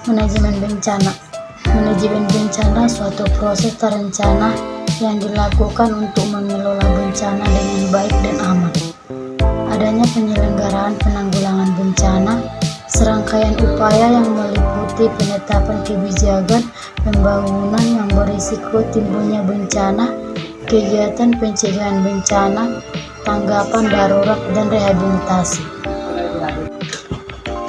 Manajemen bencana. Manajemen bencana suatu proses terencana yang dilakukan untuk mengelola bencana dengan baik dan aman. Adanya penyelenggaraan penanggulangan bencana, serangkaian upaya yang meliputi penetapan kebijakan pembangunan yang berisiko timbulnya bencana, kegiatan pencegahan bencana, tanggapan darurat, dan rehabilitasi.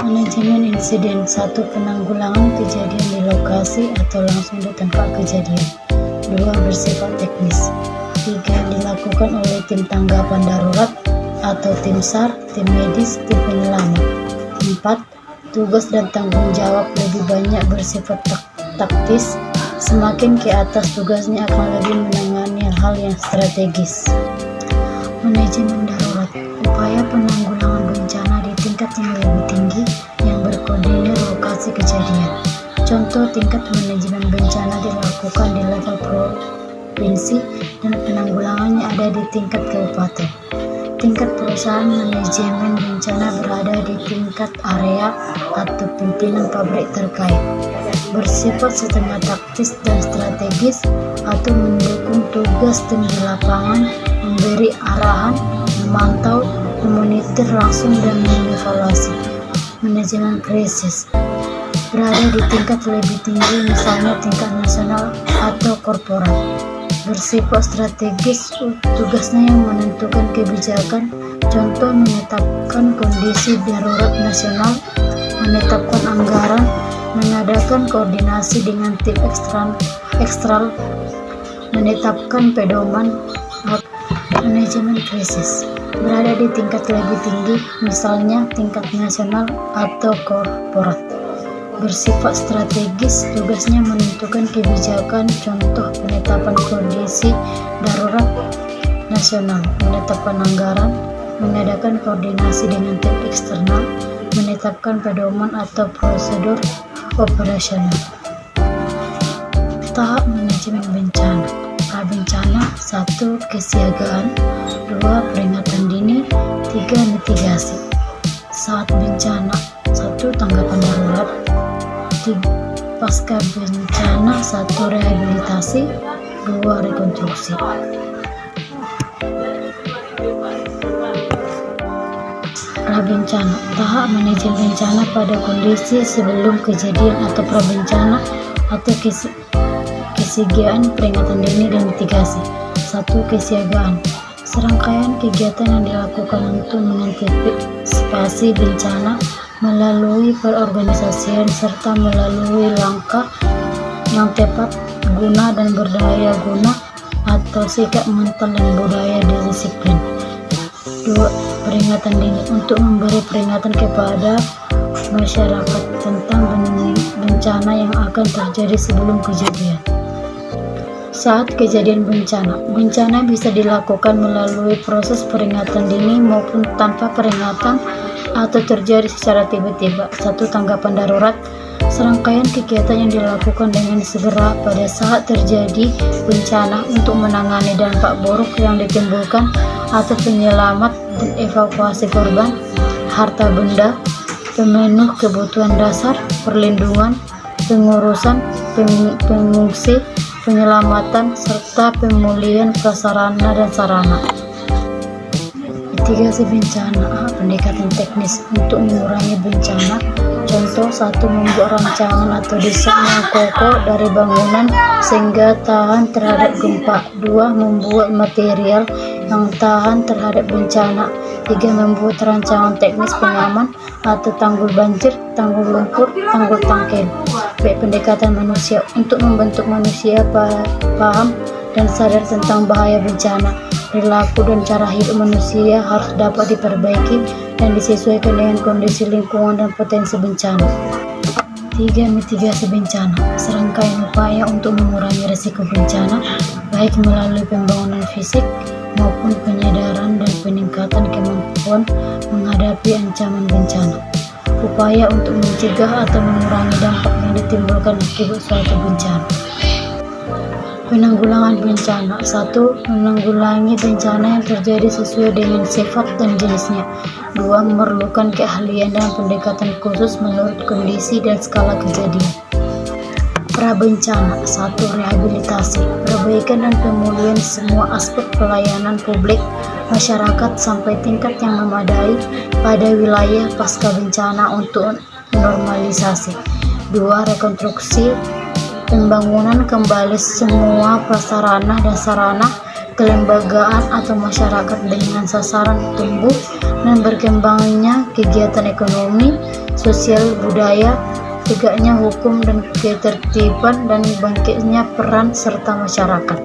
Manajemen insiden. 1. Penanggulangan kejadian di lokasi atau langsung di tempat kejadian. 2. Bersifat teknis. 3. Dilakukan oleh tim tanggapan darurat atau tim SAR, tim medis, tim penyelamat. 4. Tugas dan tanggung jawab lebih banyak bersifat taktis. Semakin ke atas tugasnya akan lebih menangani hal yang strategis. Manajemen darurat. Upaya penanggulangan bencana di tingkat yang lebih tinggi yang berkoordinir lokasi kejadian. Contoh, tingkat manajemen bencana dilakukan di level provinsi dan penanggulangannya ada di tingkat kabupaten. Tingkat perusahaan manajemen bencana berada di tingkat area atau pimpinan pabrik terkait. Bersifat setengah taktis dan strategis atau mendukung tugas tim di lapangan, memberi arahan, memantau, memonitor langsung dan mengevaluasi. Manajemen krisis berada di tingkat lebih tinggi, misalnya tingkat nasional atau korporat. Bersifat strategis, tugasnya yang menentukan kebijakan, contoh menetapkan kondisi darurat nasional, menetapkan anggaran, mengadakan koordinasi dengan tim eksternal, menetapkan pedoman. Manajemen krisis berada di tingkat lebih tinggi, misalnya tingkat nasional atau korporat. Bersifat strategis, tugasnya menentukan kebijakan, contoh penetapan kondisi darurat nasional, menetapkan anggaran, mengadakan koordinasi dengan tim eksternal, menetapkan pedoman atau prosedur operasional. Tahap manajemen bencana. Prabencana. 1. Kesiagaan. 2. Peringatan dini. 3. Mitigasi. Saat bencana. 1. Tanggapan darurat. 3. Pasca bencana. 1. Rehabilitasi. 2. Rekonstruksi. Prabencana. Tahap manajemen bencana pada kondisi sebelum kejadian atau prabencana atau kesiagaan, peringatan dini, dan mitigasi. 1. Kesiagaan. Serangkaian kegiatan yang dilakukan untuk mengantisipasi bencana melalui perorganisasian serta melalui langkah yang tepat guna dan berdaya guna atau sikap mental dan budaya disiplin. 2. Peringatan dini. Untuk memberi peringatan kepada masyarakat tentang bencana yang akan terjadi sebelum kejadian. Saat kejadian bencana, bencana bisa dilakukan melalui proses peringatan dini maupun tanpa peringatan atau terjadi secara tiba-tiba. 1. Tanggapan darurat. Serangkaian kegiatan yang dilakukan dengan segera pada saat terjadi bencana untuk menangani dampak buruk yang ditimbulkan atau penyelamat dan evakuasi korban, harta benda, pemenuh kebutuhan dasar, perlindungan, pengurusan pengungsi, penyelamatan, serta pemulihan prasarana dan sarana. Mitigasi bencana. Pendekatan teknis untuk mengurangi bencana. Contoh, 1. Membuat rancangan atau desain yang kokoh dari bangunan sehingga tahan terhadap gempa. 2. Membuat material yang tahan terhadap bencana. 3. Membuat rancangan teknis pengaman atau tanggul banjir, tanggul lumpur, tanggul tangkil. Pendekatan manusia. Untuk membentuk manusia paham dan sadar tentang bahaya bencana. Perilaku dan cara hidup manusia harus dapat diperbaiki dan disesuaikan dengan kondisi lingkungan dan potensi bencana. 3. Mitigasi bencana. Serangkaian upaya untuk mengurangi risiko bencana, baik melalui pembangunan fisik maupun penyadaran dan peningkatan kemampuan menghadapi ancaman bencana. Upaya untuk mencegah atau mengurangi dampak yang ditimbulkan akibat suatu bencana. Penanggulangan bencana. 1. Menanggulangi bencana yang terjadi sesuai dengan sifat dan jenisnya. 2. Memerlukan keahlian dan pendekatan khusus menurut kondisi dan skala kejadian. Prabencana. 1. Rehabilitasi. Perbaikan dan pemulihan semua aspek pelayanan publik masyarakat sampai tingkat yang memadai pada wilayah pasca bencana untuk normalisasi. 2. Rekonstruksi. Pembangunan kembali semua prasarana dan sarana kelembagaan atau masyarakat dengan sasaran tumbuh dan berkembangnya kegiatan ekonomi, sosial, budaya, tegaknya hukum dan ketertiban, dan bangkitnya peran serta masyarakat.